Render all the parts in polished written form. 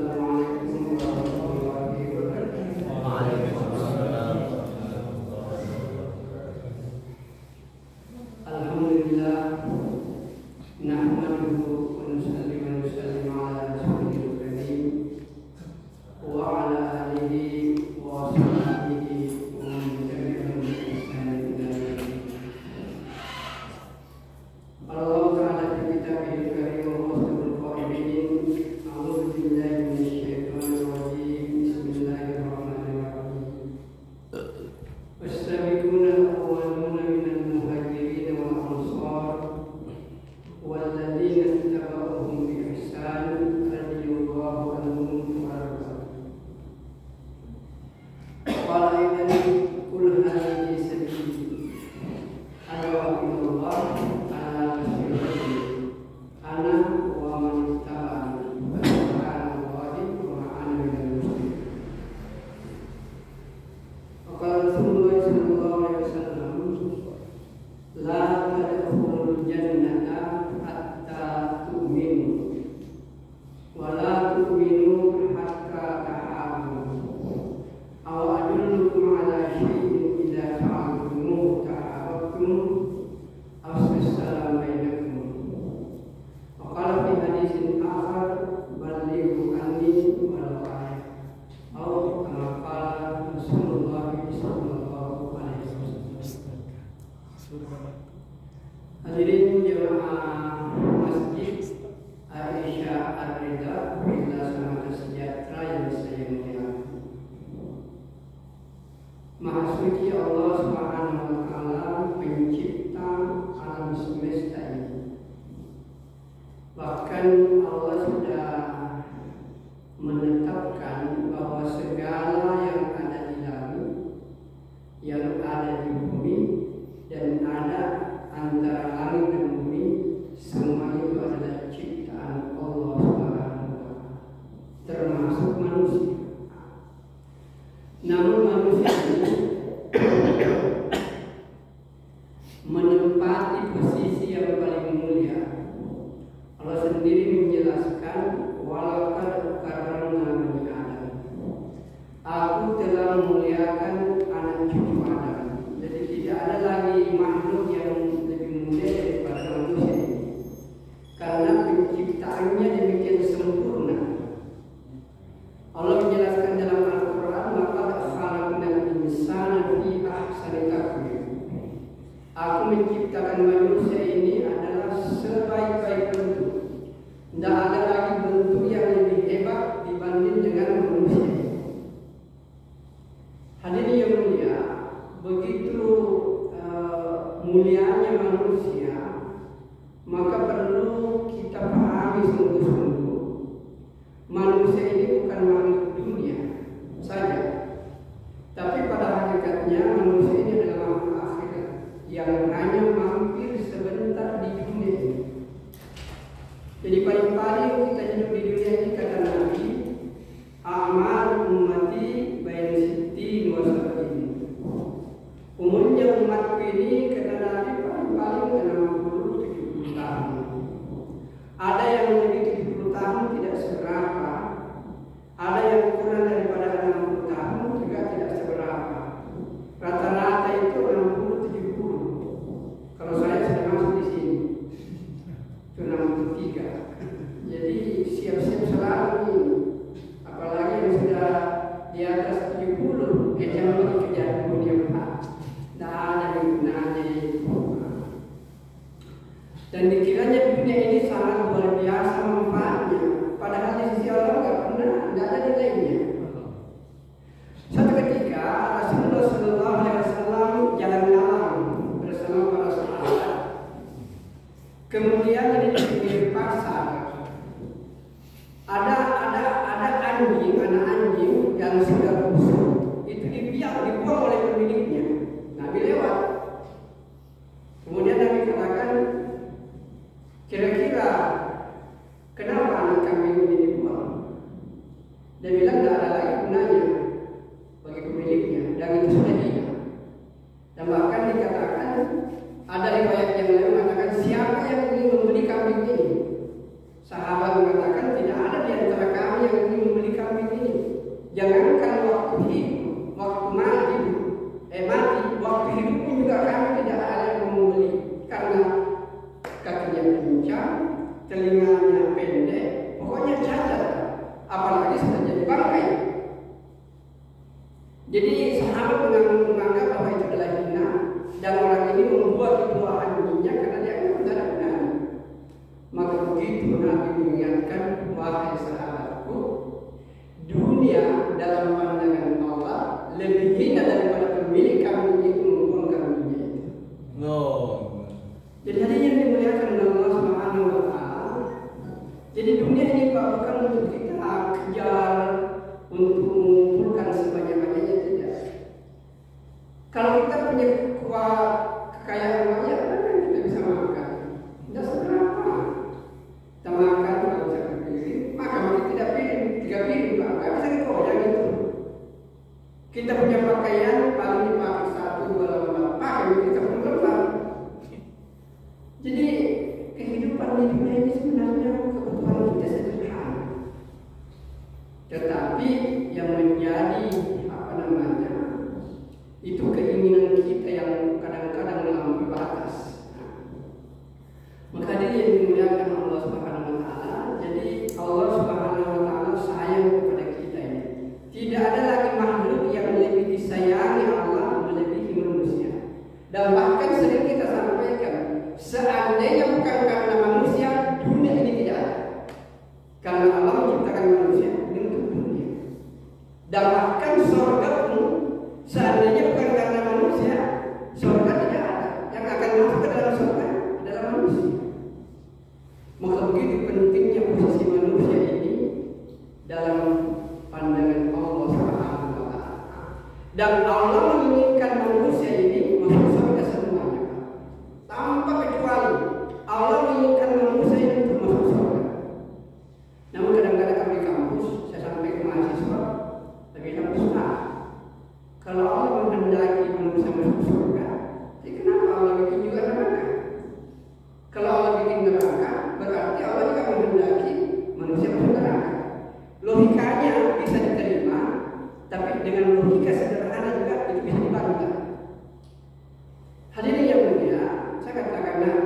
Assalamualaikum warahmatullahi wabarakatuh. Waalaikumsalam. Alhamdulillah, nahmaduhu wa nusalli wa nusallim ala rasulil karim wa ala alihi wa sahbihi wa man tabi'ahum bi ihsan ila yaumil din. Allah Ta'ala fi kitabihil karim wa husnul qa'imin. A'udzu billahi minasyaitonir rajim. Bismillahirrahmanirrahim. Was-sabiquna al-awwaluna minal muhajirin wal ansar walladzina ittaba'uhum bi ihsan radhiyallahu anhum wa radu. Qala aidan qul hadhihi sabili ad'u ila Allah ala basiratin ana wa man ittaba'ani wa subhanallahi wa ma ana minal musyrikin. Qala Rasulullah sallallahu alaihi wasallam, la tadkhulul jannata hatta tu'minu wa la tu'minu hatta tahabbu. Aw adullukum ala syai'in idza fa'altumuhu tahabbtum afshus salam bainakum. Wa qala fi haditsin akhar, ballighu anni walau ayah. Aw kama qala Rasulullah sallallahu alaihi wasallam. Hadirin jemaah Masjid Aisyah Ar-Ridha Villa Samata Sejahtera yang saya muliakan. Maha suci Allah Subhanahu wa taala, pencipta alam semesta ini. Bahkan Allah sudah menetapkan bahwa segala yang ada di langit, yang ada di bumi, dan ada antara langit dan bumi, semua itu adalah ciptaan Allah Subhanahu wa taala, termasuk manusia. Namun manusia ini menempati posisi yang paling mulia. Allah sendiri menjelaskan, walaqad karramna bani Adam. Aku telah memuliakan anak cucu Adam. Jadi tidak ada lagi makhluk yang lebih mulia daripada manusia ini, karena penciptaannya demikian sempurna. Allah menjelaskan dalam Al-Quran, laqad khalaqnal insana fi ahsani taqwim. Aku menciptakan manusia ini adalah sebaik-baik bentuk. Tidak ada lagi bentuk yang lebih hebat dibanding dengan manusia. Hadirin yang mulia, begitu mulianya manusia, maka perlu kita pahami sungguh-sungguh, manusia ini bukan makhluk dunia saja, tapi pada hakikatnya manusia ini adalah makhluk akhirat yang hanya mampir sebentar di dunia ini. Jadi paling-paling kita hidup di dunia ini, kata Nabi, amal ummati bain sittin wa sab'in. Umurnya umatku ini, kata Nabi, paling-paling 60-70 tahun. Ada yang lebih 70 tahun tidak seberapa, ada yang kurang daripada 60 tahun juga tidak seberapa. Rata-rata itu 60-70. Kalau saya sudah masuk di sini, itu 63. Jadi siap-siap selalu ini. Apalagi yang sudah di atas 70, jangan lagi kejar dunia Pak. Tidak ada gunanya itu. Dan dikiranya dunia ini sangat luar biasa manfaatnya, padahal di sisi Allah tidak ada nilainya. Suatu ketika Rasulullah Sallallahu Alaihi Wasallam jalan malam bersama para sahabat. Kemudian di pinggir pasar ada anjing, anak anjing yang sudah busuk, itu dibuang oleh pemiliknya. Nabi lewat. Kemudian Nabi katakan, kira-kira kenapa anak kambing ini dibuang? Dia bilang tidak ada lagi gunanya bagi pemiliknya, dan itu sudah hilang. Dan bahkan dikatakan, ada riwayat yang lain mengatakan, siapa yang ingin membeli kambing ini? Sahabat mengatakan, tidak ada di antara kami yang ingin membeli Jadi sahabat menganggap bahwa itu adalah hina, dan orang ini membuat doa dirinya karena dia tidak ada gunanya. Maka begitu Nabi mengingatkan, wahai sahabatku, dunia dalam pandangan Allah lebih hina daripada pemilik kambing itu membuang kambingnya itu. No. Jadi ada yang dimuliakan oleh Allah Subhanahu wa Ta'ala. Jadi dunia ini Pak bukan untuk kita kejar untuk mengumpulkan sebanyak-banyaknya, tidak. Kalau kita punya kekayaan banyak, kan kita bisa makan. Tidak seberapa. Kita makan kalau bisa berpiring, makan kita tidak piring, 3 piring Pak, nggak bisa dikoyak gitu. Kita punya pakaian paling dipakai 1-2 lembar, pakai kita pun lembar. Jadi kehidupan di dunia ini sebenarnya kebutuhan kita sederhana. Tetapi yang menjadi itu keinginan kita yang kadang-kadang melampaui batas. Maka dia yang dimuliakan Allah Subhanahu wa Ta'ala. Jadi Allah Subhanahu wa Ta'ala sayang kepada kita ini. Tidak ada lagi makhluk yang lebih disayangi Allah melebihi manusia. Dan bahkan sering kita sampaikan, seandainya bukan karena manusia, dunia ini tidak ada. Karena Allah menciptakan manusia untuk dunia. Dan bahkan surga pun, seandainya bukan karena manusia, surga tidak ada. Yang akan masuk ke dalam surga adalah manusia. Maka begitu pentingnya posisi manusia ini dalam pandangan Allah Subhanahu wa Ta'ala. Dan Allah menginginkan manusia ini masuk surga semuanya, tanpa kecuali. Allah menginginkan manusia ini untuk masuk surga. Namun kadang-kadang kami di kampus, saya sampai ke mahasiswa, tapi kampus kalau Allah menghendaki manusia masuk surga, jadi kenapa Allah bikin juga neraka? Kalau Allah bikin neraka, berarti Allah juga menghendaki manusia masuk neraka. Logikanya bisa diterima, tapi dengan logika sederhana juga itu bisa dibantah. Hadirin yang mulia, saya katakanlah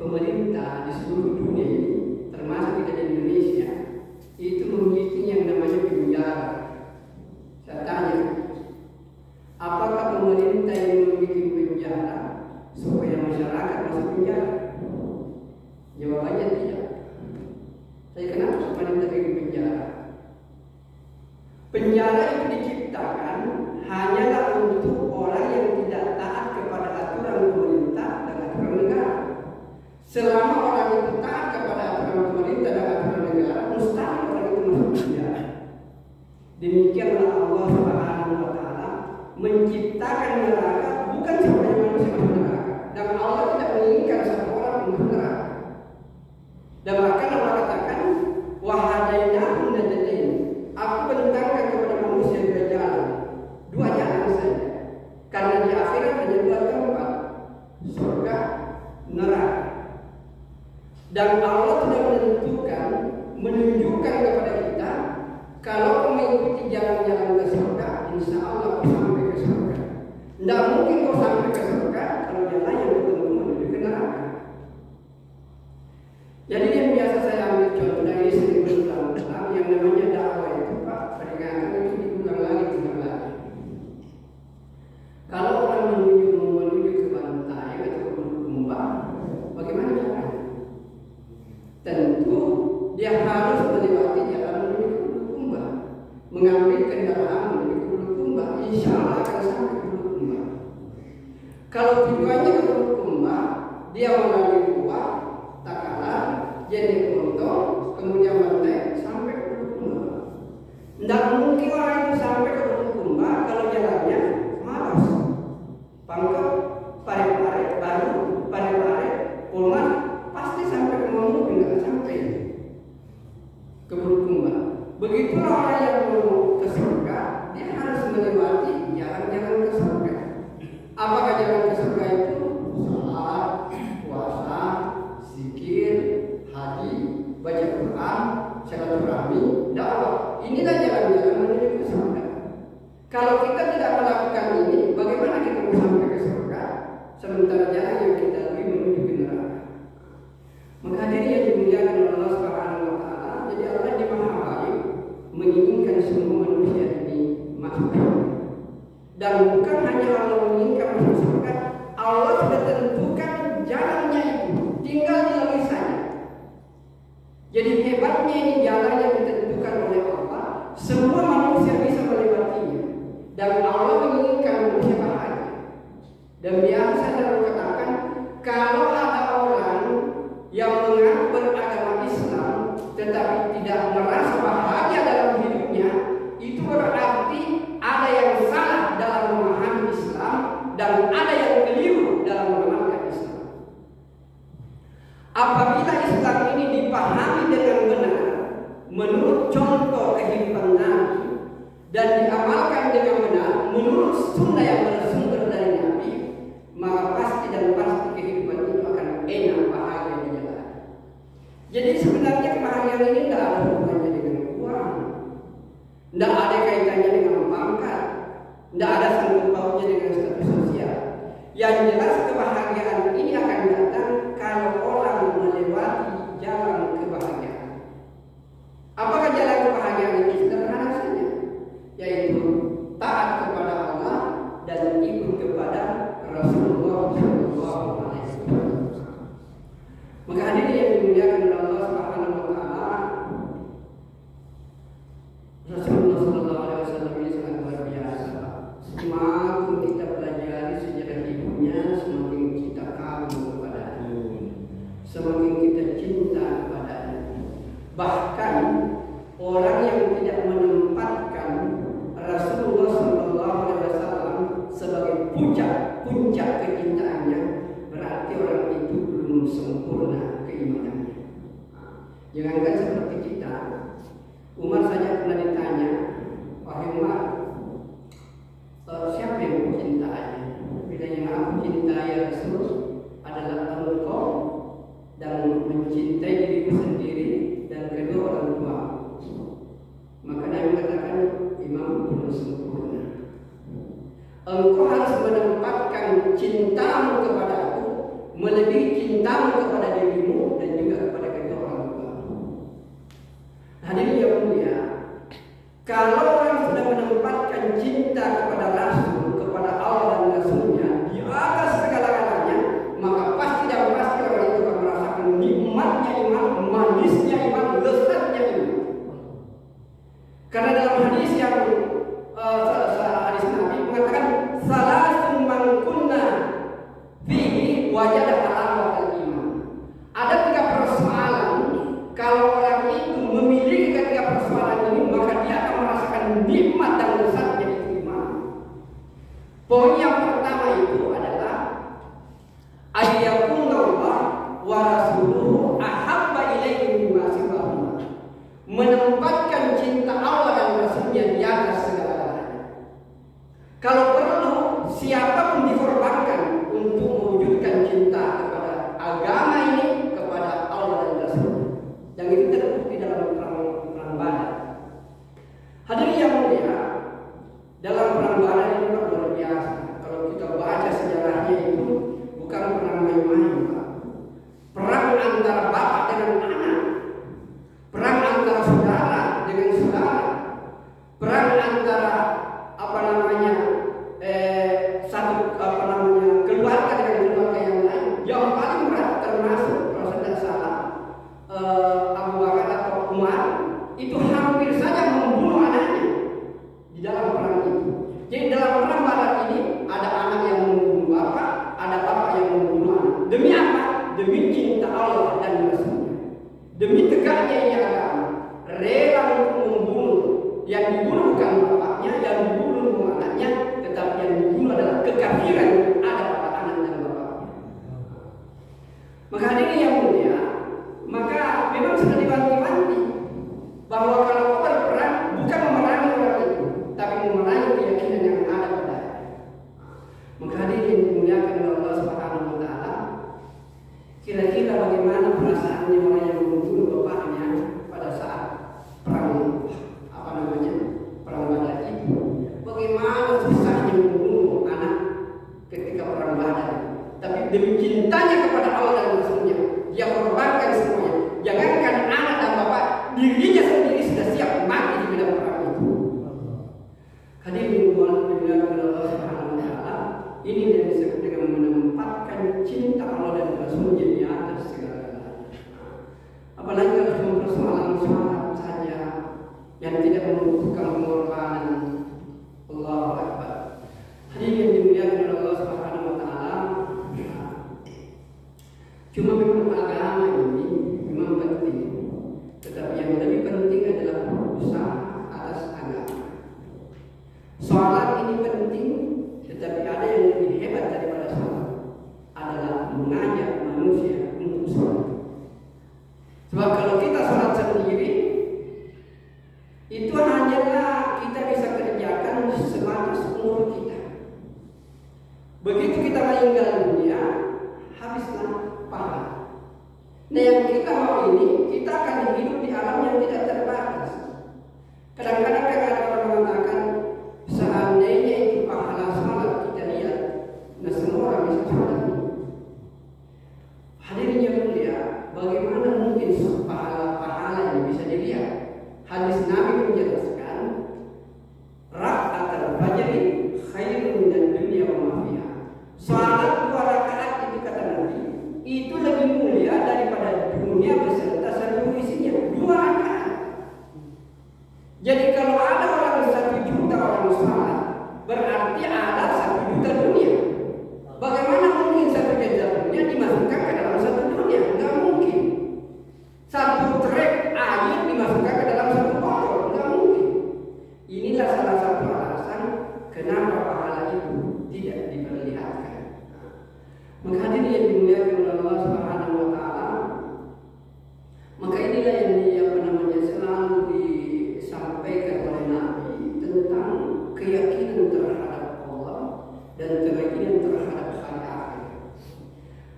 pemerintah di seluruh dunia ini, termasuk kita di Indonesia, itu memiliki yang namanya penjara. Saya tanya, apakah pemerintah yang memiliki penjara supaya masyarakat masuk penjara? Jawabannya tidak. Tapi kenapa pemerintah bikin penjara? Penjara itu diciptakan hanyalah untuk orang yang tidak taat kepada aturan pemerintah dan aturan negara. Selama orang itu taat kepada aturan pemerintah dan aturan negara, mustahil orang itu masuk penjara. Demikianlah Allah Subhanahu wa Ta'ala menciptakan neraka bukan supaya manusia masuk neraka, dan Allah tidak menginginkan satu orang masuk neraka. Dan bahkan Allah katakan, wahadainahum najdain. Aku bentangkan kepada manusia 2 jalan, 2 jalan saja. Karena di akhirat hanya 2 tempat, surga, neraka. Dan Allah sudah menunjukkan kepada kita, kalau mengikuti jalan-jalan ke surga, insya Allah kau sampai ke surga. Tidak mungkin kau sampai ke surga kalau jalan yang ketemu menuju ke neraka. Jadi yang biasa saya ambil contoh dari sering berulang-ulang, yang namanya dakwah itu Pak, peringatan itu diulang lagi. Kalau orang menuju ke pantai atau ke Bulukumba, bagaimana caranya? Tentu dia harus melewati jalan menuju ke Bulukumba, mengambil kendaraan menuju ke Bulukumba, insya Allah akan sampai ke Bulukumba. Kalau tujuannya ke Bulukumba, dia melalui Kuah, Takalar, Jeneponto, kemudian Bantai sampai ke Bulukumba. Tidak mungkin orang itu sampai ke Bulukumba kalau jalannya malas. Pangkep, Parepare, baru Parepare, Polmas, pasti sampai ke Mamuju, nggak sampai ke Bulukumba. Begitulah orang yang mau ke surga, dia harus melewati jalan-jalan ke surga. Apakah jalan ke surga itu? Salat, puasa, zikir, haji, baca Quran, silaturahmi, dakwah. Inilah jalan-jalan menuju ke surga. Kalau kita tidak melakukan ini, bagaimana kita mau sampai ke surga? Sementara jalan yang kita lalui menuju ke neraka. Maka hadirin yang dimuliakan oleh Allah Subhanahu wa Ta'ala, jadi Allah di Maha Baik menginginkan manusia ini masuk surga. Dan bukan hanya Allah menginginkan masuk surga, Allah sudah tentukan jalannya itu, tinggal dilalui saja. Jadi hebatnya ini jalan yang ditentukan oleh Allah, semua manusia bisa melewatinya. Dan Allah menginginkan manusia bahagia. Dan biasa dalam katakan, kalau ada orang yang mengaku beragama Islam tetapi tidak merasa bahagia dalam hidupnya, itu berarti ada yang salah dalam memahami Islam dan ada yang keliru dalam memahami Islam. Apabila Islam ini dipahami dengan benar menurut contoh kehidupan Nabi dan diamalkan dengan benar menurut sunnah yang bersumber dari Nabi, maka pasti dan pasti kehidupan itu akan enak, bahagia di jalan. Jadi sebenarnya kebahagiaan ini tidak ada hubungannya dengan uang, tidak ada kaitannya dengan pangkat, tidak ada sangkut pautnya dengan status sosial. Yang jelas kebahagiaan ini akan datang kalau orang melewati jalan kebahagiaan. Apakah jalan kebahagiaan ini? Sederhana saja, yaitu taat kepada Allah dan ikut kepada Rasulullah SAW. Maka hadirin yang dimuliakan oleh Allah Subhanahu wa taala, Rasulullah SAW ini sangat luar biasa. Semakin kita pelajari sejarah hidupnya, semakin kita kagum kepadanya, semakin kita cinta kepadanya. Bahkan orang yang tidak menempatkan Rasulullah SAW sebagai puncak kecintaannya, berarti orang itu belum sempurna keimanannya. Jangankan seperti kita, Umar saja pernah ditanya, wahai Umar, siapa yang aku cintainya? Bila yang aku cintai ya Rasul adalah engkau dan mencintai diriku sendiri dan kedua orang tua. Maka Nabi katakan, imam belum sempurna. Engkau harus menempatkan cintamu kepada aku melebihi cintamu kepada dirimu dan juga kepada kedua orang tua. Hadirin yang mulia, kalau orang sudah menempatkan cinta kepada Rasul, kepada Allah dan Rasulnya di atas segala-galanya, maka pasti dan pasti orang itu akan merasakan nikmatnya iman, manisnya iman, lezatnya iman. Karena dalam hadis yang hadis Nabi mengatakan, salasun man kunna fihi wajada halawatal iman. Ada 3 persoalan, kalau orang itu memiliki ketiga persoalan ini, maka dia akan merasakan nikmat dan lezatnya iman. Poin yang pertama itu adalah ayyakunallah wa rasuluhu ahabba ilaihi mimma siwahuma. Menempatkan cinta Allah dan Rasulnya di atas segala-galanya. Kalau perlu, siapapun dikorbankan untuk mewujudkan cinta kepada agama ini, kepada Allah dan Rasulnya. Yang itu terbukti dalam perang Badar. Hadirin yang mulia, dalam perang Badar ini luar biasa. Kalau kita baca sejarahnya itu bukan perang main-main, Pak. Perang antara bapak dengan anak, perang antara saudara dengan saudara, perang antara keluarga dengan keluarga yang lain. Yang paling berat termasuk kalau saya tidak salah Abu Bakar atau Umar itu hampir saja membunuh anaknya di dalam perang itu. Jadi dalam perang Badar ini ada anak yang membunuh bapak, ada bapak yang membunuh anak. Demi apa? Demi cinta Allah dan Rasulnya. Demi tegaknya ini agama, rela untuk membunuh. Yang dibunuh bukan bapaknya, yang dibunuh bukan anaknya, tetapi yang dibunuh adalah kekafiran yang ada pada anak dan bapaknya. Maka hadirin yang mulia, maka memang sudah diwanti-wanti bahwa kalau kau berperang bukan memerangi orang itu, tapi memerangi keyakinan yang ada padanya. Maka hadirin yang dimuliakan oleh Allah Subhanahu wa taala, kira-kira bagaimana perasaannya orang yang membunuh bapaknya pada saat perang perang Badar itu? Bagaimana susahnya membunuh anak ketika perang Badar? Tapi demi cintanya kepada Allah dan Rasulnya, dia korbankan semuanya. Jangankan anak dan bapak, dirinya sendiri sudah siap mati di medan perang itu. dan tidak membutuhkan pengorbanan. Allahu Akbar. Hadirin yang dimuliakan oleh Allah Subhanahu wa taala. Cuma memang agama ini memang penting, tetapi yang lebih penting adalah usaha atas agama. Sholat ini penting, tetapi ada yang lebih hebat daripada sholat, adalah mengajak manusia untuk sholat. Sebab kalau kita sholat sendiri, itu hanyalah kita bisa kerjakan sebatas umur kita. Begitu kita meninggal dunia, habislah pahala. Nah, yang kita mau ini, kita akan hidup di alam yang tidak terbatas. Kadang-kadang ada orang mengatakan, seandainya itu pahala sholat kita lihat, nah semua orang bisa sholat. Hadirin yang mulia, bagaimana mungkin pahala yang bisa dilihat? Hadis Nabi menjelaskan, raka'atul fajri khairun minad dunya wa ma fiha. Salat 2 rakaat itu kata Nabi, itu lebih mulia daripada dunia beserta seluruh isinya. 2 rakaat. Jadi kalau ada orang 1 juta orang salat, berarti ada 1 juta dunia. Bagaimana mungkin 1 juta dunia dimasukkan ke dalam 1 dunia? Enggak mungkin. 1 trek air dimasukkan ke dalam 1 botol, enggak mungkin. Inilah salah satu alasan kenapa pahala itu tidak diperlihatkan. Maka hadirin yang dimuliakan oleh Allah Subhanahu wa taala, maka inilah yang selalu disampaikan oleh Nabi tentang keyakinan terhadap Allah dan keyakinan terhadap hari akhir.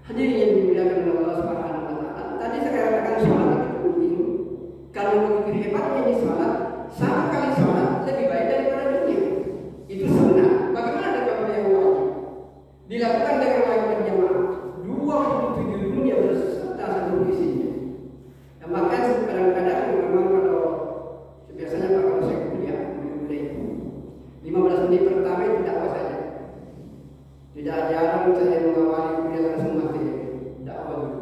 Hadirin yang dimuliakan oleh Allah Subhanahu wa taala, tadi saya katakan sholat itu penting. Kalau begitu hebatnya ini sholat, 1 kali sholat lebih baik daripada dunia. Itu sunnah. Bagaimana dengan yang wajib? Dilakukan dengan wajib berjamaah. 27 dunia berserta seluruh isinya. Dan bahkan kadang-kadang memang kalau biasanya kalau saya kuliah, 15 menit pertama itu dakwah saja. Tidak jarang saya mengawali kuliah langsung materi dakwah dulu.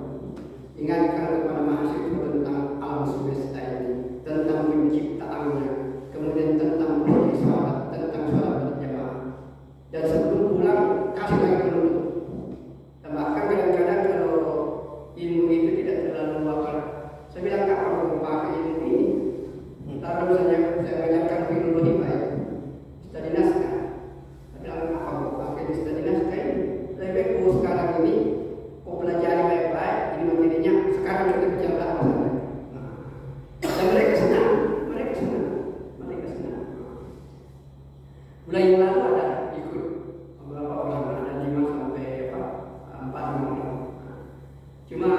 Ingatkan kepada mahasiswa tentang alam semesta ini, tentang penciptaannya, kemudian tentang sholat, tentang sholat berjamaah. Dan sebelum pulang kasih lagi penutup. Dan bahkan kadang-kadang kalau ilmu itu tidak terlalu bakar, saya bilang kapan mau pakai ilmu ini? Lalu saya bacakan filologi baik, studi naskah. Saya bilang apa mau pakai di studi naskah ini? Lebih baik sekarang ini kau pelajari baik-baik ini materinya. Sekarang kita bicara masalah. Dan mereka senang. Bulan yang lalu ada ikut beberapa orang, ada 5 sampai 4 orang. Cuma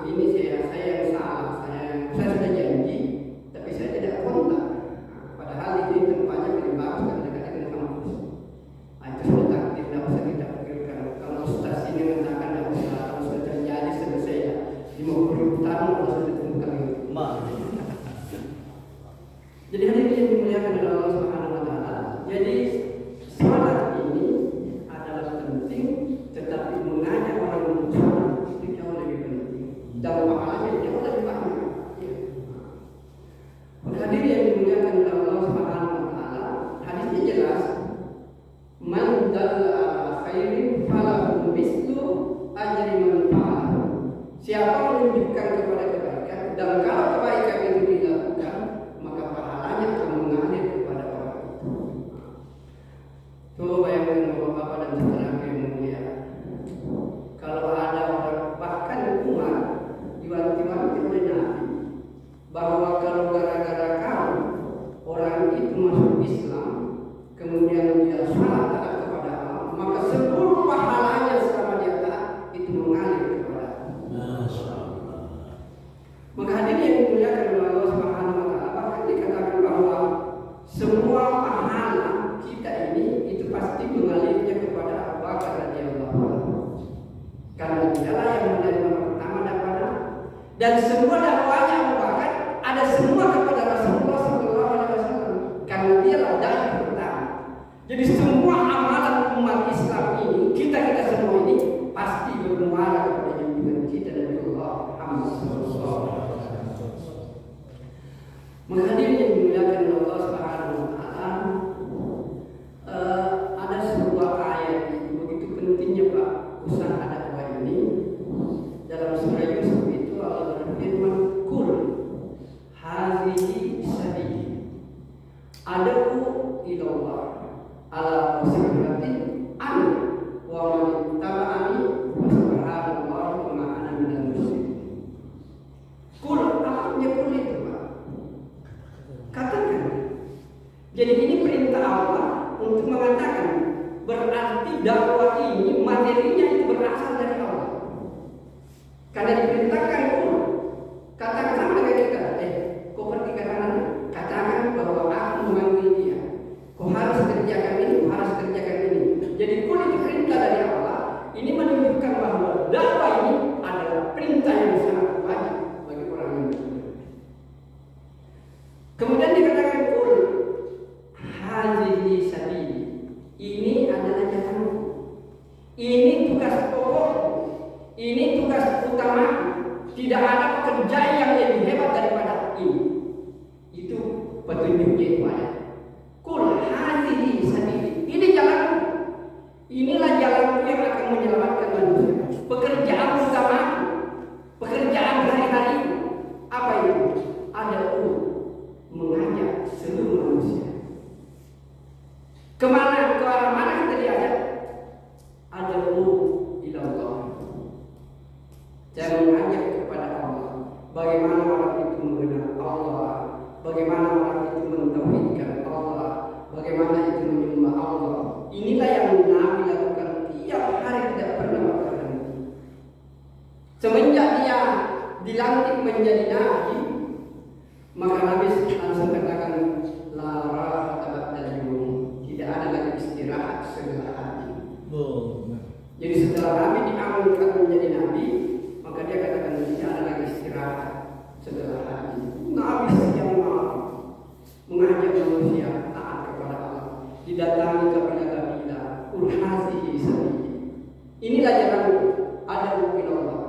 ini saya yang salah, saya sudah janji, tapi saya tidak kontak. Padahal ini tempatnya paling bagus dan dekat dengan kampus. Itu sudah takdir, tidak usah kita pikirkan. Kalau ustaz ini mengatakan tidak usah, kalau sudah terjadi selesai 50 tahun kalau sudah ditemukan itu. Jadi hadirin yang dimuliakan oleh Allah Subhanahu wa taala. Jadi sholat ini adalah penting, tetapi mengajak orang untuk sholat itu jauh lebih penting. Dan pahalanya jauh lebih banyak. Hadirin yang dimuliakan oleh Allah Subhanahu wa taala, hadisnya jelas, man dalla ala khairin falahu mislu ajri man fa'ala. Siapa menunjukkan kepada kebaikan, dan kalau kebaikan itu dilakukan, maka pahalanya akan mengalir kepada orang itu. Coba bayangkan Bapak-bapak dan saudara yang mulia, kalau ada orang, bahkan umat diwanti-wanti oleh Nabi bahwa kalau gara-gara kamu orang itu masuk Islam, kemudian dia salat taat kepada Allah, maka seluruh pahalanya selama dia taat itu mengalir kepada Allah. Maka hadirin yang dimuliakan oleh Allah Subhanahu wa taala, bahkan dikatakan bahwa semua pahala kita ini itu pasti mengalirnya kepada Abu Bakar radhiyallahu anhu. Karena dialah yang menerima pertama dakwah, dan semua dakwahnya Abu Bakar ada semua kepada Rasulullah sallallahu alaihi wasallam. Karena dialah dai pertama. Jadi semua amalan umat Islam ini, kita semua ini pasti bermuara kepada junjungan kita dan Allah Muhammad sallallahu alaihi wasallam. Hadirin yang dimuliakan punya kul itu, Pak? Katakan. Jadi ini perintah Allah untuk mengatakan, berarti dakwah ini materinya itu berasal dari Allah. Karena diperintahkan kul, katakan sama dengan kita, kau pergi ke kanan, katakan bahwa aku memanggil dia. Kau harus kerjakan ini, kau harus kerjakan ini. Jadi kul itu perintah dari Allah. Ini menunjukkan bahwa dakwah ini adalah perintah yang sangat wajib bagi orang yang beriman. Kemudian dikatakan kul, hazihi sabili. Ini adalah jalanku. Ini tugas pokokku. Ini tugas utama. Tidak ada pekerjaan yang lebih hebat daripada ini. Itu petunjuknya itu ada. Kul hazihi sabili. Ini jalanku. Inilah jalanku yang akan menyelamatkan manusia. Pekerjaan utama, pekerjaan hari-hari. Apa itu? Ada mengajak seluruh manusia. Kemana? Ke arah mana kita diajak? Ada ilallah. Saya mengajak kepada Allah. Bagaimana orang itu mengenal Allah? Bagaimana orang itu mentauhidkan Allah? Bagaimana itu menyembah Allah? Inilah yang Nabi lakukan tiap hari, tidak pernah berhenti. Semenjak dia dilantik menjadi Nabi, maka Nabi langsung katakan, la rahata ba'dal yaum. Tidak ada lagi istirahat setelah hari. Jadi setelah Nabi diangkat menjadi Nabi, maka dia katakan tidak ada lagi istirahat setelah hari. Nabi setiap malam mengajak manusia taat kepada Allah, didatangi kabilah-kabilah, kul hazihi sabili. Inilah jalan ada mungkin Allah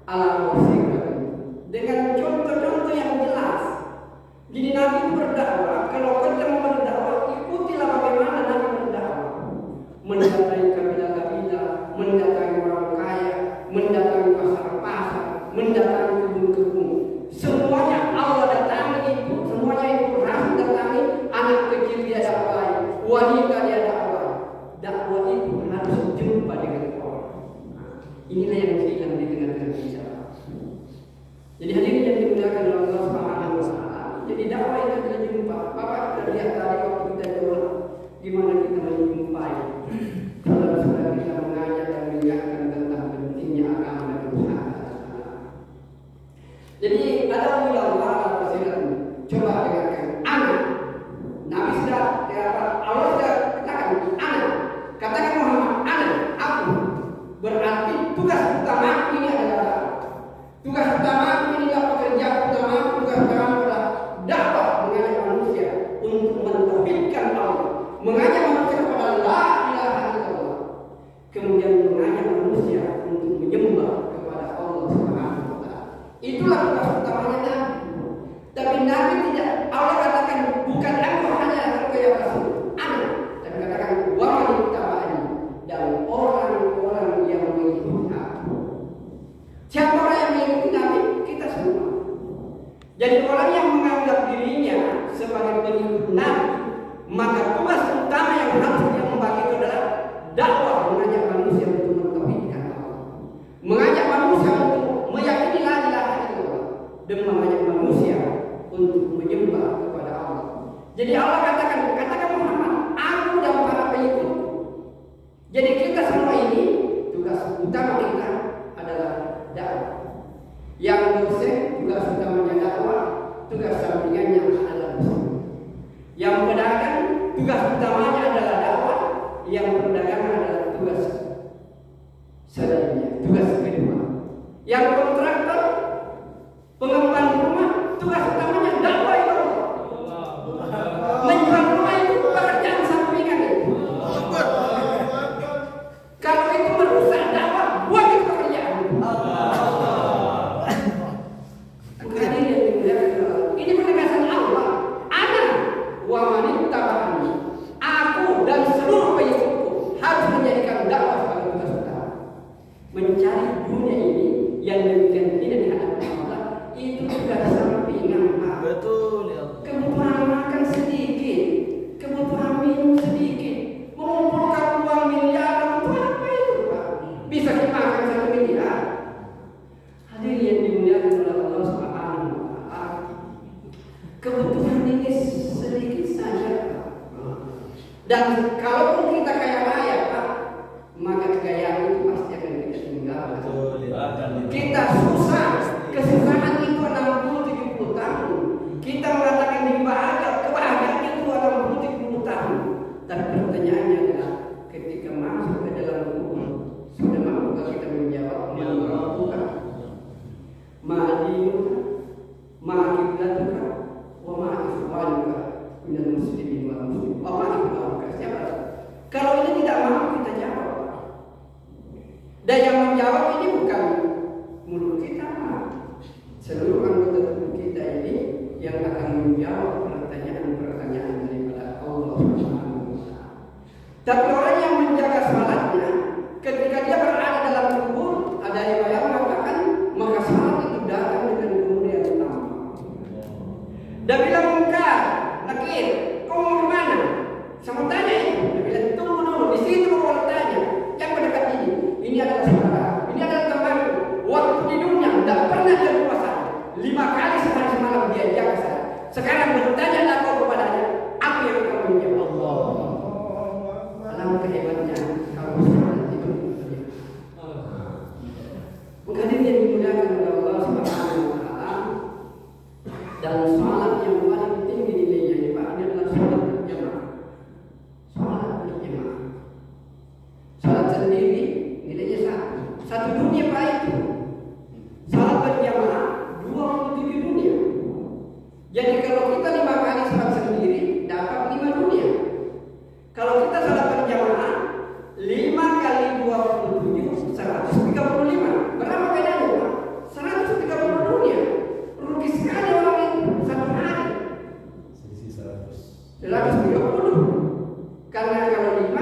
ala basiratin, dengan contoh-contoh yang jelas. Jadi Nabi berdakwah, kalau kita mau berdakwah, ikutilah bagaimana Nabi berdakwah. Mendatangi kabilah-kabilah, mendatangi orang kaya, mendatangi pasar-pasar, mendatangi kebun-kebun. Semuanya Allah datangi itu, semuanya itu Rasul datangi. Anak kecil dia dakwah, wanita dia dakwah. Dakwah itu harus jumpa dengan orang. Inilah yang hilang di tengah-tengah kita. Jadi hadirin yang dimuliakan oleh Allah Subhanahu wa Ta'ala. Jadi dakwah itu adalah jumpa. Bapak kita lihat tadi waktu kita jauh, gimana kita menjumpai. Kalau sudah kita mengajak dan mengingatkan tentang pentingnya agama dan usaha. Jadi ada ulama al-Qasidah. Coba dengarkan. Anak. Nabi sudah Allah sudah katakan anak. Katakan Muhammad, anak, aku. Berarti tugas utama ini adalah tugas utama ini adalah pekerjaan utama. Tugas utama adalah dakwah, mengajak manusia untuk mentauhidkan Allah, mengajak manusia kepada la ilaha illallah, kemudian mengajak manusia untuk menyembah kepada Allah Subhanahu wa Ta'ala. Itulah tugas utamanya Nabi. Tapi Nabi tidak, Allah katakan bukan engkau hanya engkau ya Rasul, anak, tapi katakan wa man ittaba'ani, dan orang-orang yang mengikuti aku. Siapa orang yang mengikuti Nabi? Kita semua. Jadi orang yang menganggap dirinya sebagai pengikut Nabi, maka tugas utama yang harus dia membagi itu adalah dakwah, mengajak manusia untuk mentauhidkan Allah, mengajak manusia untuk meyakini la ilaha illallah, dan mengajak manusia untuk menyembah kepada Allah. Jadi Allah katakan Muhammad, aku dan para pengikut. Jadi kita semua ini tugas utama kita adalah dakwah. Yang dosen tugas utamanya dakwah, tugas sampingannya adalah dosen. Yang pedagang tugas utamanya adalah dakwah, yang perdagangan adalah tugas selanjutnya, tugas kedua. Yang kontraktor, pengembang rumah, tugas utamanya dakwah itu. Menjual rumah itu pekerjaan sampingan itu. Kalau itu merusak dakwah, buat itu pekerjaan. Ini penegasan Allah. Ana wa man ittaba'ani. Aku dan seluruh pengikutku harus menjadikan dakwah sebagai tugas utama. Mencari dunia ini yang demikian tidak di hadapan Allah itu sudah sampingan. Betul ya. Kebutuhan makan sedikit, kebutuhan minum sedikit, mengumpulkan uang miliaran untuk apa itu Pak? Bisa dimakan 1 miliar. Hadirin yang dimuliakan oleh Allah Subhanahu wa Ta'ala. Kebutuhan ini sedikit saja. Dan kalaupun kita kaya raya, Pak, maka kekayaan itu pasti akan kita tinggalkan. Kita susah, kesusahan itu 60-70 tahun. Kita mengatakan di bahagia, kebahagiaan itu 60-70 tahun. Tapi pertanyaannya adalah ketika masuk ke dalam kubur, sudah mampukah kita menjawab bukan? Ma'adinuka, ma'akiblatuka, wa ma'ikhwanuka minal muslimin wal muslim, wa ma'ikhwanuka. Siapa? Kalau ini tidak mampu kita jawab. Dan yang menjawab ini bukan mulut kita, seluruh anggota tubuh kita ini yang akan menjawab pertanyaan-pertanyaan daripada Allah Subhanahu wa Ta'ala. Tapi orang yang menjaga salatnya, ketika dia berada dalam kubur, ada riwayat mengatakan maka salat itu datang dengan kemuliaan utama. Dan bila mungkar, nakir, kau mau kemana? Sama tanya itu. Dia bilang tunggu dulu, di situ mau tanya. Yang mendekat ini adalah saudara, ini adalah temanku. Waktu di dunia tidak pernah dia puasa. 5 kali sehari semalam dia jaga saya. Sekarang bertanyalah kau kepadanya, apa yang kau menjawab? Allah. Alangkah hebatnya kalau salat itu. Menghadiri yang dimuliakan oleh Allah Subhanahu wa Ta'ala, dan salat yang paling tinggi nilainya ini Pak, ini adalah salat berjamaah. Salat berjamaah. Salat sendiri nilainya satu dunia Pak itu. Salat berjamaah 27 dunia. Jadi kalau kita 5 kali salat sendiri dapat 5 dunia. Kalau kita salat berjamaah 5 kali 27 135. Berapa bedanya Pak? 130 dunia. Rugi sekali orang itu satu hari. 130. Karena kalau 5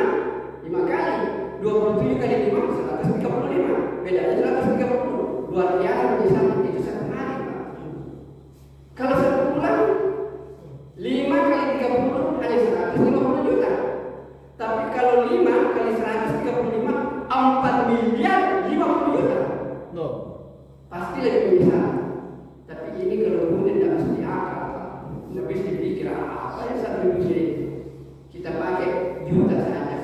kali 27 kali 5 135. Bedanya 130. Luar biasa menjadi itu satu hari Pak. Kalau satu bulan 5 kali 30 hanya 150 juta. Tapi kalau 5 kali 135 4 miliar 50 juta. No. Pasti lebih besar. Tapi ini kalau kemudian tidak bisa diakal, tidak bisa dipikir apa yang satu dunia ini. Kita pakai juta saja.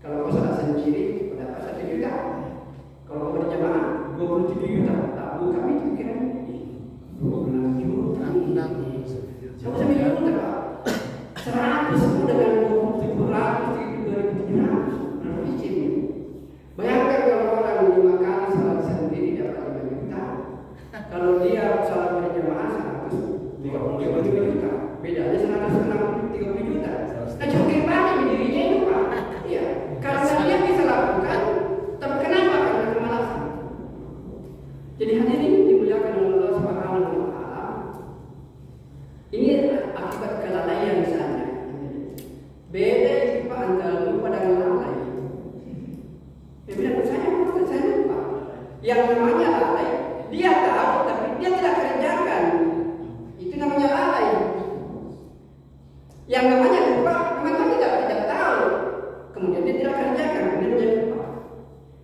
Kalau kau salah sendiri, dapat 1 juta. Kalau kau berjamaah 27 juta. Tahu kami pikiran ini 26 juta. Sama sama juta Pak. 100 dengan 2700 itu 2700. Berapa izin? Bayangkan kalau orang 5 kali salat sendiri dapat 5 juta. Kalau dia salat berjamaah 130 juta. Bedanya 130 juta. Nah cukup bagi dirinya itu Pak. Iya. Karena dia bisa lakukan, tapi kenapa? Karena kemalasan. Jadi hadirin dimuliakan oleh Allah Subhanahu wa Ta'ala. Ini akibat kelalaian saja. Beda itu Pak antara lupa dan lalai. Dia bilang saya lupa. Yang namanya lalai, dia tahu tapi dia tidak kerjakan. Itu namanya lalai. Yang namanya lupa, memang tidak tahu. Kemudian dia tidak kerjakan, kemudian dia lupa.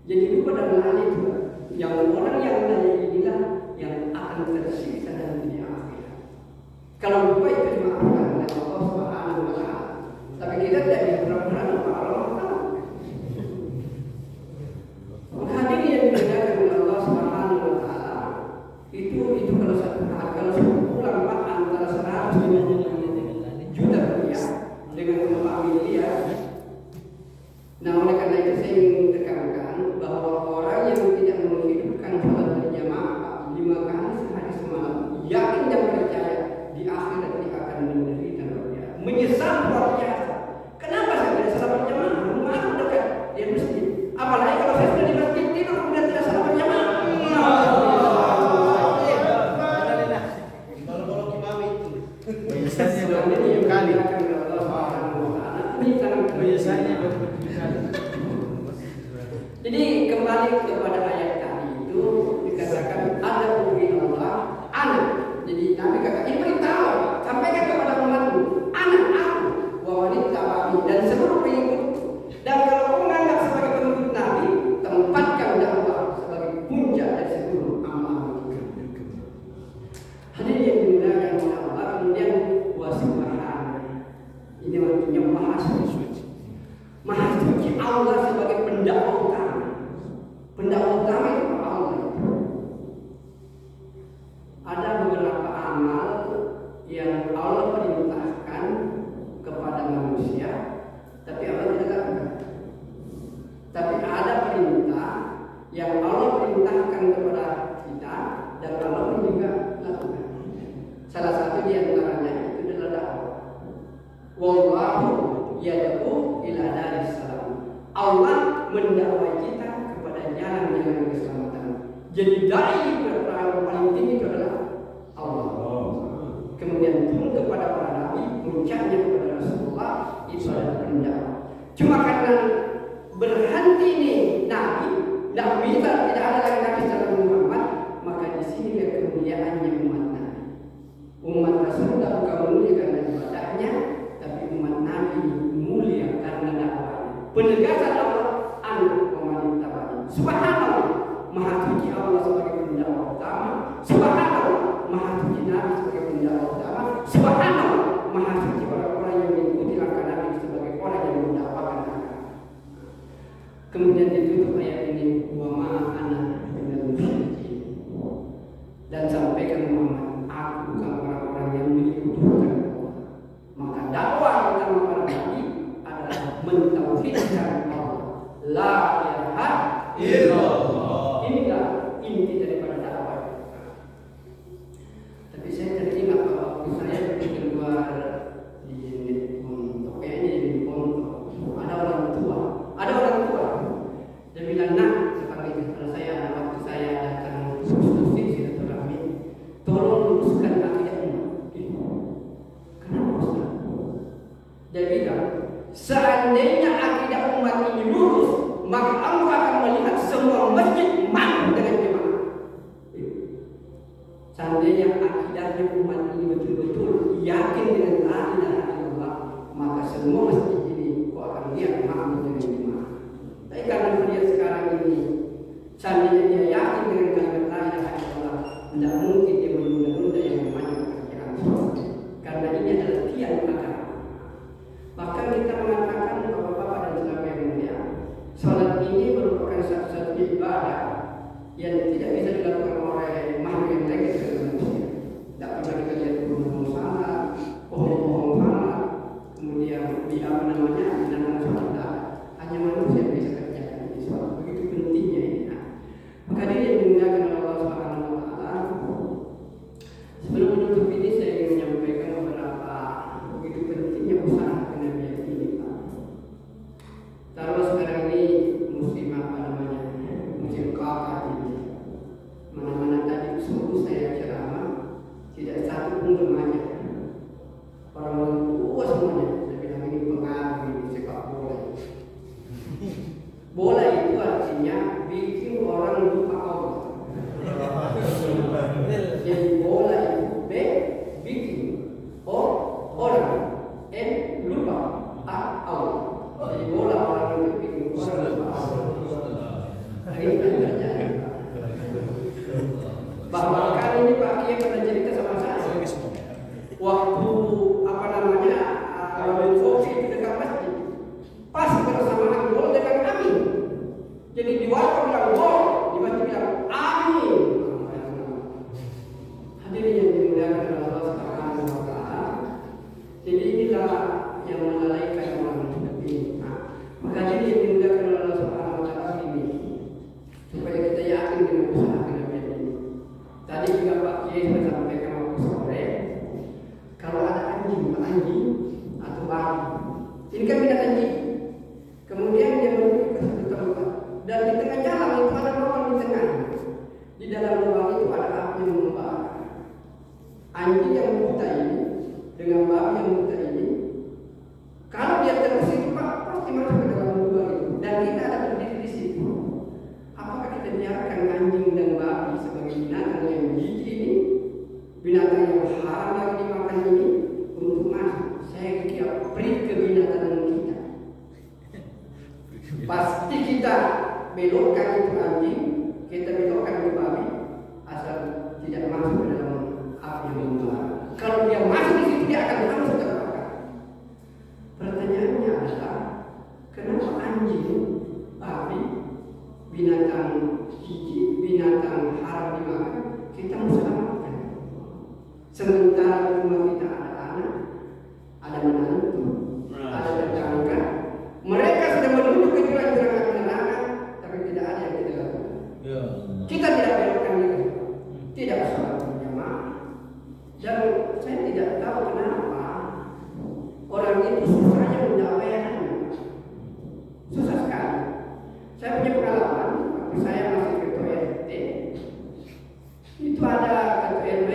Jadi lupa dan lalai itu. Yang orang yang lalai inilah yang akan tersiksa dalam dunia akhirat. Kalau lupa itu dimaafkan oleh Allah Subhanahu wa Ta'ala. Tapi kita tidak bisa pura-pura lupa Allah tahu. Menghadiri yang dimuliakan oleh Allah Subhanahu wa Ta'ala itu kalau satu hari, kalau satu bulan Pak, antara 150 juta rupiah dengan 4 miliar. Nah oleh karena itu saya ingin tekankan bahwa orang yang tidak menghidupkan salat berjamaah Pak 5 kali sehari semalam, yakin dan percaya di akhirat dia akan menderita luar biasa, menyesal luar biasa. Kenapa saya tidak salat berjamaah? Rumah aku dekat di masjid. Apalagi kalau saya sudah di masjid tidur kemudian tidak salat berjamaah. Kalau imam itu Biasanya 27 kali. Biasanya 27 kali. Jadi kembali kepada ayat tadi itu dikatakan ada bukti Allah anak. Jadi Nabi kata ini beritahu sampaikan kepada umatmu anak aku wa wanita kami dan seluruh pengikut. Dan kalau kau menganggap sebagai pengikut Nabi, tempatkan dakwah sebagai puncak dari seluruh amal. Hadirin yang dimuliakan oleh Allah, Maha Suci. Maha Suci Allah sebagai pendakwa utama. Pendakwa utama itu Allah. Ada beberapa amal yang Allah perintahkan kepada manusia, tapi Allah tidak lakukan. Tapi ada perintah yang Allah perintahkan kepada kita dan Allah pun juga lakukan. Salah satu di antaranya itu adalah dakwah. Wallahu yad'u ila daris salam. Allah mendakwai kita kepada jalan-jalan keselamatan. Jadi dai paling tinggi itu adalah Allah. Kemudian turun kepada para nabi, puncaknya kepada Rasulullah, itu adalah pendakwah. Cuma karena berhenti nih nabi, tidak bisa, tidak ada lagi nabi setelah Muhammad, maka di sini dia kemuliaannya umat nabi. Umat Rasulullah bukan mulia karena ibadahnya, tapi umat nabi mulia karena dakwahnya. Penegasan Allah, anak pemerintah bani. Subhanallah, Maha Suci Allah sebagai pendakwa utama. Subhanallah, Maha Suci Nabi sebagai pendakwa utama. Subhanallah, Maha Suci orang-orang yang mengikuti langkah Nabi sebagai orang yang mendakwakan agama. Kemudian ditutup ayat ini, wa ma ana minal musyrikin. Dan sampaikan Muhammad, aku bukan orang-orang yang menyekutukan Allah. Maka dakwah utama para nabi adalah mentauhidkan Allah. La ilaha illallah. Inilah inti daripada dakwah. Tapi saya teringat waktu saya pergi keluar di Pondok, kayaknya di Pondok, ada orang tua. Dia bilang, nak, kalau saya waktu saya datang diskusi silaturahmi, tolong luruskan akidah umat. Kenapa Ustaz? Dia bilang, seandainya akidah umat ini lurus, maka Allah akan melihat semua masjid mampu dengan jemaah. Seandainya akidahnya umat ini betul-betul yakin dengan la ilaha illallah, maka semua masjid ini kau akan lihat mampu dengan jemaah. Tapi karena melihat sekarang ini, seandainya dia yakin dengan kalimat la ilaha illallah, tidak mungkin dia menunda-nunda yang namanya pekerjaan sholat. Karena ini adalah tiang agama. Bahkan kita mengatakan bapak-bapak dan saudara yang mulia, sholat ini merupakan satu-satu ibadah yang tidak bisa dilakukan oleh makhluk yang lain kecuali manusia. Tidak pernah kita lihat gunung salat, pohon-pohon salat, kemudian di apa namanya binatang salat. Hanya manusia yang bisa kerjakan ini. Sholat begitu pentingnya ini. Maka dia yang dimuliakan oleh Allah Subhanahu Wa Taala. Sebelum menutup ini saya ingin menyampaikan beberapa begitu pentingnya usaha kenabian ini, Pak. Taruh sekarang ini musim apa namanya, musim kakak ini. Mana-mana tadi suruh saya ceramah, tidak satu pun remaja. Orang tua semuanya. Saya bilang ini pengaruh ini sepak bola. Bola itu artinya bikin orang lupa Allah. Jadi bola itu bikin orang lupa Allah. Jadi bola orang itu bikin orang lupa Allah. Ini terjadi. Bahkan ini Pak Kiai pernah cerita sama saya. Waktu apa namanya Covid itu dekat masjid, pas bersamaan gol dengan amin. Jadi di warga bilang gol, di masjid bilang amin. Hadirin yang dimuliakan oleh Allah Subhanahu Wa Taala. Jadi inilah yang melalaikan orang ini. Maka jadi yang dimuliakan oleh Allah Subhanahu Wa Taala ini, supaya kita yakin dengan usaha kenabian ini. Tadi juga Pak Kiai sudah sampaikan waktu sore, kalau ada anjing atau babi, ini kan binatang anjing. Kemudian dia menuju ke satu tempat, dan di tengah jalan itu ada lubang di tengah. Di dalam lubang itu ada api yang membakar. Anjing yang buta ini dengan babi yang buta ini, kalau dia terus itu Pak, pasti masuk ke dalam lubang itu. Dan kita ada berdiri di situ. Apakah kita biarkan anjing dan babi sebagai binatang yang jijik ini, binatang yang haram lagi dimakan ini, untuk masuk? Saya kira beri kebinatangan kita. Pasti kita belokkan itu anjing, kita belokkan itu babi, asal tidak masuk ke dalam api yang membara. Kalau dia masuk di situ, dia akan langsung terbakar. Pertanyaannya, Sementara di rumah kita ada anak, ada menantu, ada tetangga. Mereka sudah menuju ke jurang-jurang neraka, tapi tidak ada yang kita lakukan. Kita tidak belokkan diri, tidak sholat berjamaah. Dan saya tidak tahu kenapa orang itu susahnya mendapatkannya. Susah sekali. Saya punya pengalaman waktu saya masih ketua RT. Itu ada ketua RW.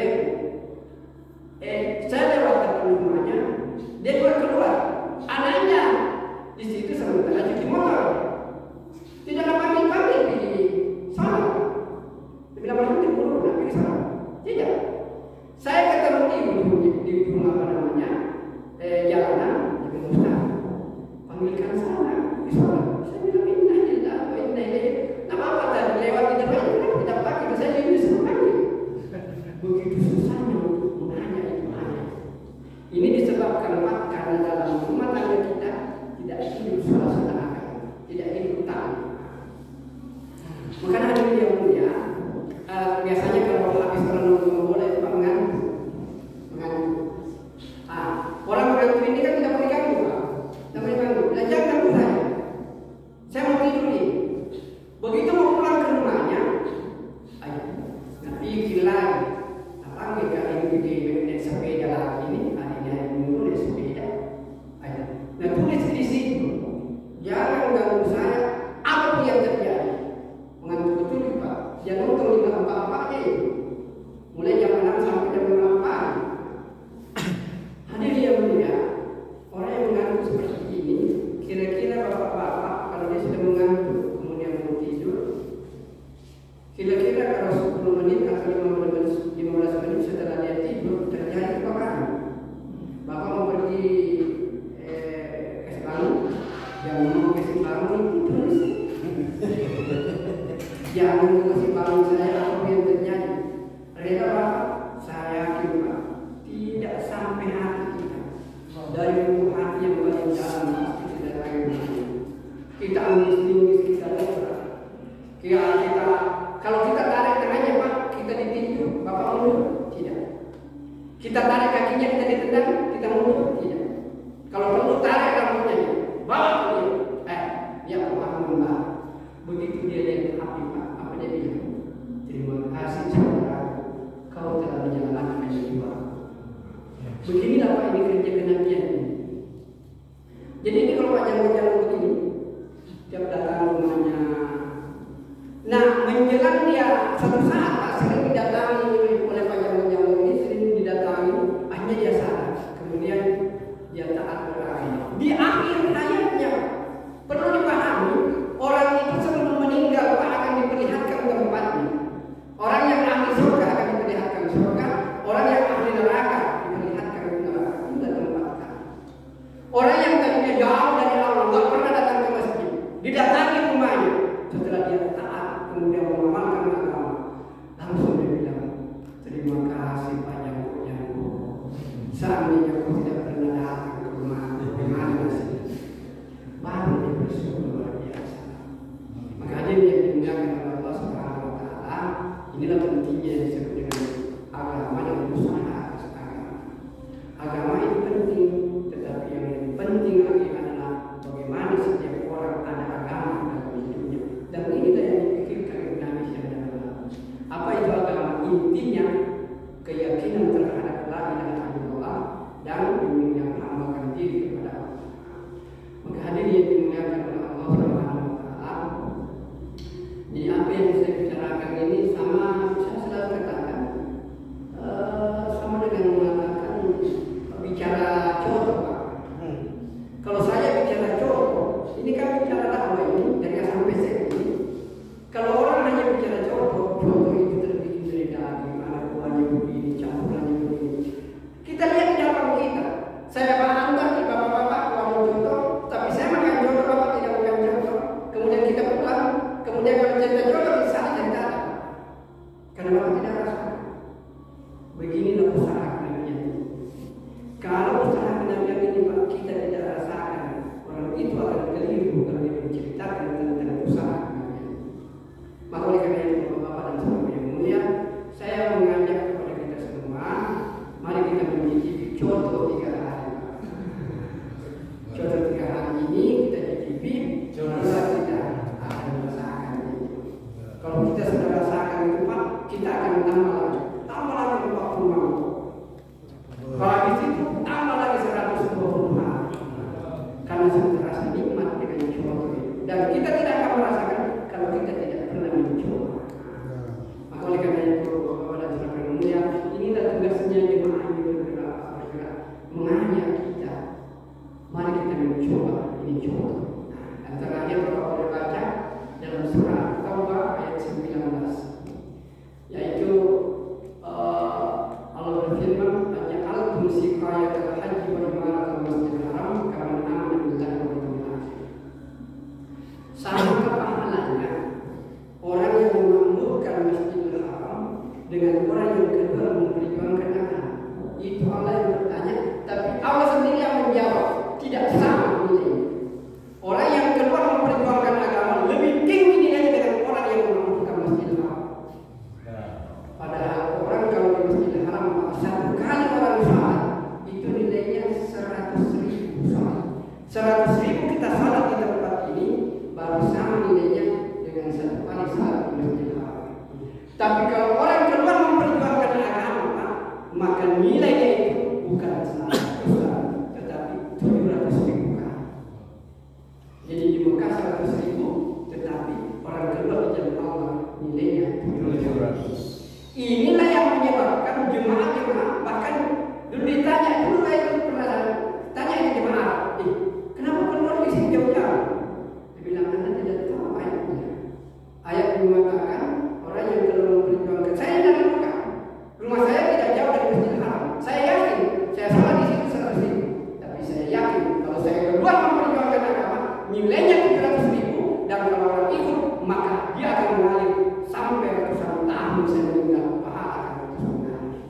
Saya lewat depan rumahnya, dia keluar. Anaknya di situ sementara cuci motor. Tidak panggil di sana. Dia bilang berhenti dulu, nanti di sana. Tidak. Saya ketemu di rumah apa namanya jalanan, dia bilang Ustaz, panggilkan sana di sana. Saya bilang ini nama apa tadi lewat di depan tidak pakai, saya ini suruh panggil. Begitu susahnya untuk menanya itu hanya. Ini disebabkan Pak karena dalam rumah tangga kita tidak hidup suasana agama, tidak hidup taat. Maka hadirin yang mulia, biasanya kalau habis renung boleh Pak mengantuk. Orang mengantuk ini kan tidak boleh ganggu Pak, tidak boleh ganggu. Dan jangan ganggu saya mau tidur nih. Begitu mau pulang ke rumahnya, ayo nanti bilang apa enggak ini di sepeda lagi ini adanya yang nulis sepeda. Ayo, nah tulis di situ. Jangan ganggu saya. Apa yang terjadi? Mengantuk betul Pak. Jangan nonton di apa-apanya itu. Mulai jam 6 sampai jam 8 pagi. Hadirin yang mulia, orang yang mengantuk seperti ini, kira-kira bapak-bapak kalau dia sudah mengantuk kemudian mau tidur, kira-kira kalau 10 menit atau 15 menit setelah dia tidur terjadi kebakaran. Bapak mau pergi kasih bangun, yang mau kasih bangun terus jangan kasih bangun saya apa yang terjadi. Rela Bapak, saya yakin Pak, tidak sampai hati kita dari lubuk hati yang paling dalam pasti tidak lagi. Kita ambis-ambis kita lepas. Kita kalau kita tarik tangannya Pak, kita ditinju, Bapak mundur? Tidak. Kita tarik kakinya, kita ditendang, kita mundur? Tidak. Kalau perlu tarik rambutnya, Bapak mundur. Dia paham Pak. Begitu dia lihat api Pak, apa dia bilang? Terima kasih saudara, kau telah menyelamatkan jiwa. Beginilah Pak ini kerja kenabian ini. Jadi ini kalau Pak jalan-jalan begini, tiap datang rumahnya. Nah menjelang dia satu saat Pak sering didatangi oleh Pak jalan-jalan ini, sering didatangi, akhirnya dia sadar. Kemudian dia taat berakhir. Di akhir hayatnya perlu dipahami, orang itu sebelum meninggal Pak akan diperlihatkan tempatnya. Orang yang ahli surga akan diperlihatkan surga, orang yang ahli neraka diperlihatkan neraka. Itulah tempatnya. Orang yang tadinya jauh dari Allah, nggak pernah datang ke masjid, didatangi rumahnya. Setelah dia taat, kemudian mengamalkan agama, langsung dia bilang, terima kasih banyak punya-Mu. Seandainya aku tidak pernah datang ke rumahku, bagaimana sih? Baru dia bersyukur luar biasa. Maka hadirin yang dimuliakan oleh Allah Subhanahu Wa Taala, inilah pentingnya yang disebut dengan agama dan usaha atas agama. Agama ini penting, tetapi yang lebih penting lagi adalah bagaimana setiap orang ada agama dalam hidupnya. Dan ini yang dipikirkan oleh Nabi SAW. Apa itu agama? Intinya keyakinan terhadap la ilaha illallah dan mengamalkan diri kepada Allah. Maka hadirin yang dimuliakan oleh Allah Subhanahu Wa Taala, jadi apa yang saya bicarakan ini sama, saya selalu katakan sama dengan mengatakan bicara contoh Pak. Kalau saya bicara contoh, ini kan bicara dakwah ini dari A sampai Z ini. Kalau orang hanya bicara contoh itu terbikin dari daging, anak buahnya begini, campurannya begini. Kita lihat di dalam kita. Saya paham tadi bapak-bapak kalau contoh, tapi saya makan contoh, bapak tidak makan contoh. Kemudian kita pulang, kemudian kalau cerita contoh di sana cerita apa? Karena bapak tidak rasakan. Beginilah usaha kenabian ini. Kalau usaha kenabian ini Pak kita tidak rasakan, orang itu akan keliru kalau dia menceritakan tentang usaha kenabian. Maka oleh karena itu bapak-bapak dan saudara yang mulia, saya mengajak kepada kita semua contoh 3 hari. Contoh 3 hari ini kita cicipi, barulah kita akan merasakan itu. Kalau kita sudah rasakan itu Pak, kita akan tambah lagi 40 mampu. Kalau di situ tambah lagi 120 hari. Karena sudah terasa nikmat dengan contoh itu. Dan kita tidak akan merasakan kalau kita tidak pernah mencoba. Maka oleh karena itu, Bapak dan Saudara yang mulia, inilah tugasnya jemaah ini bergerak mengajak kita. Mari kita mencoba ini contoh. Dan terakhir Bapak boleh baca dalam surah Taubah ayat 19, yaitu Allah berfirman, "Aja'altum siqayatal haji wal umrata masjidil haram kaman amana billahi wal yawmil akhir." Sama pahalanya orang yang memakmurkan Masjidil Haram dengan orang yang kedua memperjuangkan agama. Itu Allah yang bertanya, tapi Allah sendiri yang menjawab, tidak sama nilainya. Orang yang keluar memperjuangkan agama lebih tinggi nilainya dengan orang yang memakmurkan Masjidil Haram. Padahal orang kalau di Masjidil Haram 1 kali orang salat itu nilainya 100.000 salat. 100.000 kita salat di tempat ini baru sama nilainya dengan 1 kali salat di Masjidil Haram. Tapi kalau orang keluar memperjuangkan agama, maka nilainya itu bukan 100, tetapi 700.000 kali. Jadi di Mekah 100.000, tetapi orang keluar di jalan Allah nilainya 700. Inilah yang menyebabkan jemaah bahkan dulu ditanya, dulu saya itu pernah tanya ini jemaah, kenapa keluar di sini jauh-jauh? Dia bilang, Anda tidak tahu ayatnya. Ayat mengatakan orang yang keluar memperjuangkan. Saya dari Mekah, rumah saya tidak jauh dari Masjidil Haram. Saya yakin, saya salah di situ 100.000. Tapi saya yakin kalau saya keluar memperjuangkan agama, nilainya 700.000, dan kalau orang ikut, maka dia akan mengalir sampai ratusan tahun saya meninggal, pahala akan terus mengalir.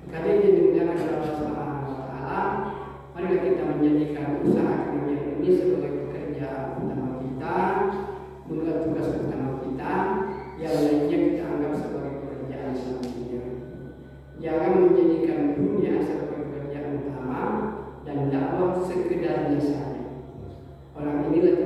Maka ini dimuliakan oleh Allah Subhanahu wa Ta'ala. Marilah kita menjadikan usaha kemuliaan ini sebagai pekerjaan utama kita, bukan tugas utama kita. Yang lainnya kita anggap sebagai pekerjaan selanjutnya. Jangan menjadikan dunia sebagai pekerjaan utama dan dakwah sekedarnya saja. Orang inilah